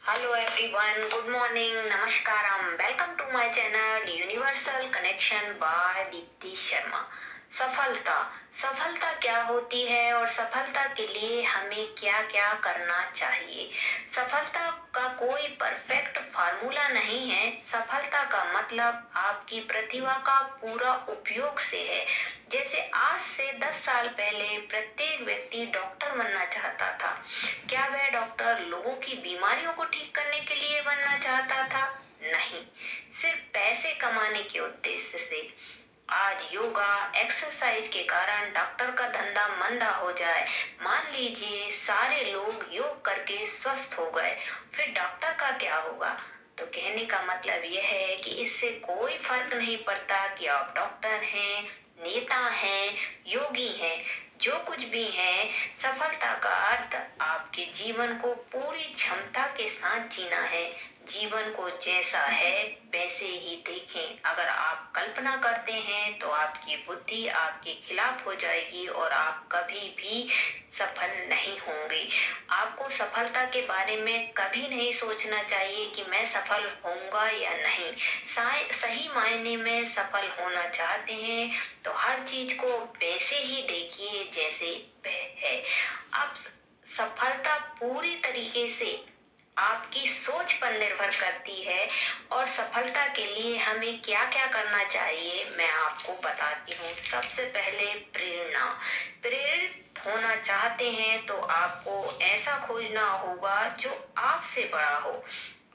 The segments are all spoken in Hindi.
Hello everyone, good morning, namaskaram. Welcome to my channel Universal Connection by Deepti Sharma. सफलता सफलता क्या होती है और सफलता के लिए हमें क्या क्या करना चाहिए। सफलता का कोई परफेक्ट फार्मूला नहीं है। सफलता का मतलब आपकी प्रतिभा का पूरा उपयोग से है। जैसे आज से 10 साल पहले प्रत्येक व्यक्ति डॉक्टर बनना चाहता था। क्या वह डॉक्टर लोगों की बीमारियों को ठीक करने के लिए बनना चाहता था? नहीं, सिर्फ पैसे कमाने के उद्देश्य से। आज योगा एक्सरसाइज के कारण डॉक्टर का धंधा मंदा हो जाए। मान लीजिए सारे लोग योग करके स्वस्थ हो गए, फिर डॉक्टर का क्या होगा? तो कहने का मतलब यह है कि इससे कोई फर्क नहीं पड़ता कि आप डॉक्टर हैं, नेता हैं, योगी हैं, जो कुछ भी हैं। सफलता का अर्थ आपके जीवन को पूरी क्षमता के साथ जीना है। जीवन को जैसा है वैसे ही देखें। अगर आप कल्पना करते हैं तो आपकी बुद्धि आपके खिलाफ हो जाएगी और आप कभी भी सफल नहीं होंगे। आपको सफलता के बारे में कभी नहीं सोचना चाहिए कि मैं सफल होऊंगा या नहीं। सही मायने में सफल होना चाहते हैं तो हर चीज को वैसे ही देखिए जैसे वह है। अब सफलता पूरी तरीके से आपकी सोच पर निर्भर करती है और सफलता के लिए हमें क्या क्या करना चाहिए मैं आपको बताती हूँ। सबसे पहले प्रेरणा। प्रेरित होना चाहते हैं तो आपको ऐसा खोजना होगा जो आपसे बड़ा हो।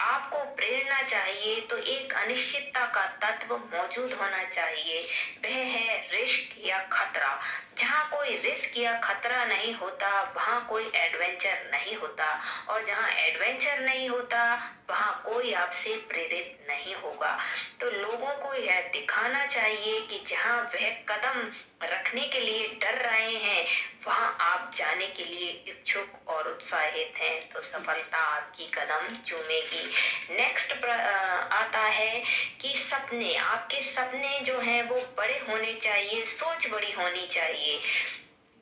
आपको प्रेरणा चाहिए तो एक अनिश्चितता का तत्व मौजूद होना चाहिए। वह है रिस्क या खतरा। जहाँ कोई रिस्क या खतरा नहीं होता वहाँ कोई एडवेंचर नहीं होता, और जहाँ एडवेंचर नहीं होता वहाँ कोई आपसे प्रेरित नहीं होगा। तो लोगों को यह दिखाना चाहिए कि जहाँ वह कदम रखने के लिए डर रहे हैं वहाँ आप जाने के लिए इच्छुक और उत्साहित हैं, तो सफलता आपकी कदम चूमेगी। नेक्स्ट आता है कि सपने। आपके सपने जो हैं वो बड़े होने चाहिए, सोच बड़ी होनी चाहिए।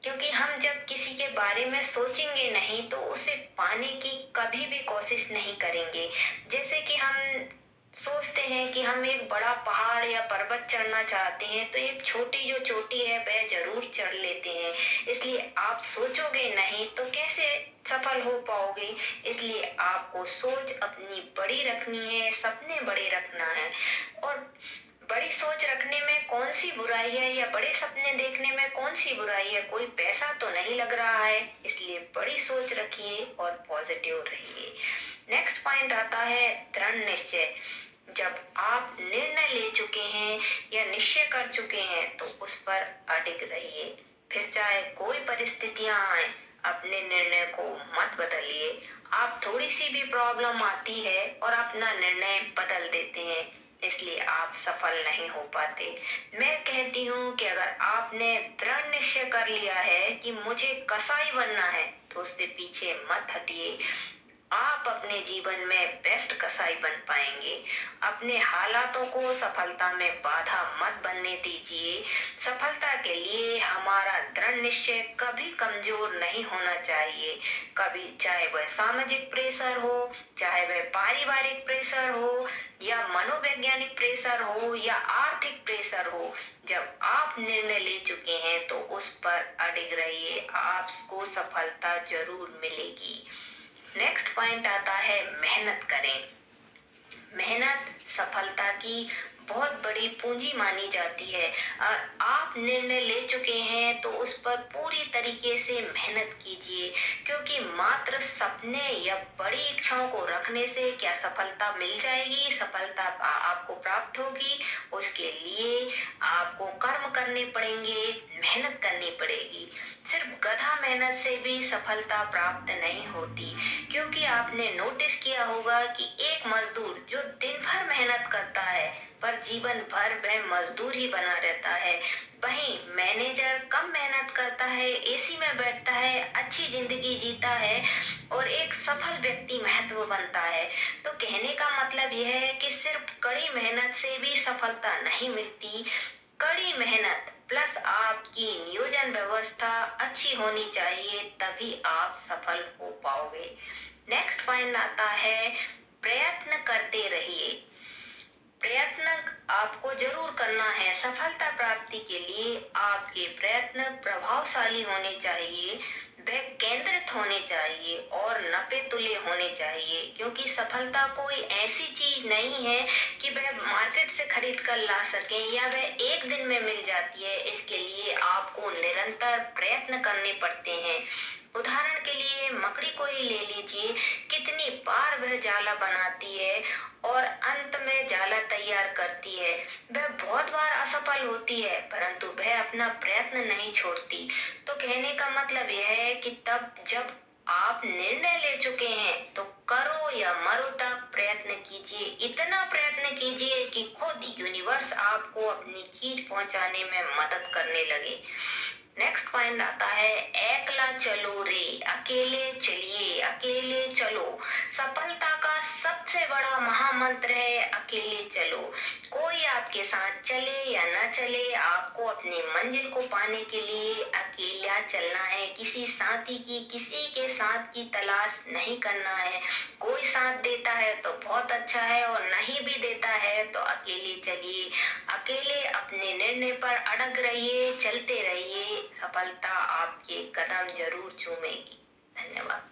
क्योंकि हम जब किसी के बारे में सोचेंगे नहीं तो उसे पाने की कभी भी कोशिश नहीं करेंगे। जैसे कि हम सोचते हैं कि हम एक बड़ा पहाड़ या पर्वत चढ़ना चाहते हैं तो एक छोटी जो चोटी है वह जरूर चढ़ लेते हैं। इसलिए आप सोचोगे नहीं तो कैसे सफल हो पाओगे। इसलिए आपको सोच अपनी बड़ी रखनी है, सपने बड़े रखना है। और बड़ी सोच रखने में कौन सी बुराई है या बड़े सपने देखने में कौन सी बुराई है? कोई पैसा तो नहीं लग रहा है। इसलिए बड़ी सोच रखिए और पॉजिटिव रहिए। नेक्स्ट पॉइंट आता है दृढ़ निश्चय। जब आप निर्णय ले चुके हैं या निश्चय कर चुके हैं तो उस पर अडिग रहिए। फिर चाहे कोई परिस्थितियां आए अपने निर्णय को मत बदलिए। आप थोड़ी सी भी प्रॉब्लम आती है और अपना निर्णय बदल देते हैं, इसलिए आप सफल नहीं हो पाते। मैं कहती हूँ कि अगर आपने दृढ़ निश्चय कर लिया है कि मुझे कसाई बनना है तो उसके पीछे मत हटिए। आप अपने जीवन में बेस्ट कसाई बन पाएंगे। अपने हालातों को सफलता में बाधा मत बनने दीजिए। सफलता के लिए हमारा दृढ़ निश्चय कभी कमजोर नहीं होना चाहिए। कभी चाहे वह सामाजिक प्रेशर हो, चाहे वह पारिवारिक प्रेशर हो या मनोवैज्ञानिक प्रेशर हो या आर्थिक प्रेशर हो, जब आप निर्णय ले चुके हैं तो उस पर अडिग रहिए। आपको सफलता जरूर मिलेगी। नेक्स्ट पॉइंट आता है मेहनत करें। मेहनत सफलता की बहुत बड़ी पूंजी मानी जाती है। आप निर्णय ले चुके हैं तो उस पर पूरी तरीके से मेहनत कीजिए, क्योंकि मात्र सपने या बड़ी इच्छाओं को रखने से क्या सफलता मिल जाएगी? सफलता आपको प्राप्त होगी उसके लिए आपको कर्म करने पड़ेंगे, मेहनत करनी पड़ेगी। सिर्फ गधा मेहनत से भी सफलता प्राप्त नहीं होती, क्योंकि आपने नोटिस किया होगा कि एक मजदूर जो दिन भर मेहनत करता है पर जीवन भर वह मजदूर ही बना रहता है। वहीं मैनेजर कम मेहनत करता है, एसी में बैठता है, अच्छी जिंदगी जीता है और एक सफल व्यक्ति महत्व बनता है। तो कहने का मतलब यह है कि सिर्फ कड़ी मेहनत से भी सफलता नहीं मिलती। कड़ी मेहनत प्लस आपकी नियोजन व्यवस्था अच्छी होनी चाहिए, तभी आप सफल हो पाओगे। नेक्स्ट पॉइंट आता है प्रयत्न करते रहिए। प्रयत्न आपको जरूर करना है। सफलता प्राप्ति के लिए आपके प्रयत्न प्रभावशाली होने चाहिए, वे केंद्रित होने चाहिए और नपे तुले होने चाहिए, क्योंकि सफलता कोई ऐसी चीज नहीं है कि वह मार्केट से खरीद कर ला सके या वह एक दिन में मिल जाती है। इसके लिए आपको निरंतर प्रयत्न करने पड़ते हैं। उदाहरण के लिए मकड़ी को ही ले लीजिए, कितनी बार वह जाला बनाती है और अंत में जाला तैयार करती है। वह बहुत बार असफल होती है, परंतु वह अपना प्रयत्न नहीं छोड़ती। तो कहने का मतलब यह है कि तब जब आप निर्णय ले चुके हैं तो करो या मरो तक प्रयत्न कीजिए। इतना प्रयत्न कीजिए कि खुद यूनिवर्स आपको अपनी चीज पहुंचाने में मदद करने लगे। नेक्स्ट पॉइंट आता है एकला चलो रे, अकेले चलिए, अकेले चलो। सफलता का सबसे बड़ा महामंत्र है अकेले चलो। कोई आपके साथ चले या न चले, आपको अपनी मंजिल को पाने के लिए अकेला चलना है। किसी साथी की, किसी के साथ की तलाश नहीं करना है। कोई साथ देता है तो बहुत अच्छा है और नहीं भी देता है तो अकेले चलिए। अकेले अपने निर्णय पर अड़ग रहिए, चलते रहिए, सफलता आपके कदम जरूर चूमेगी। धन्यवाद।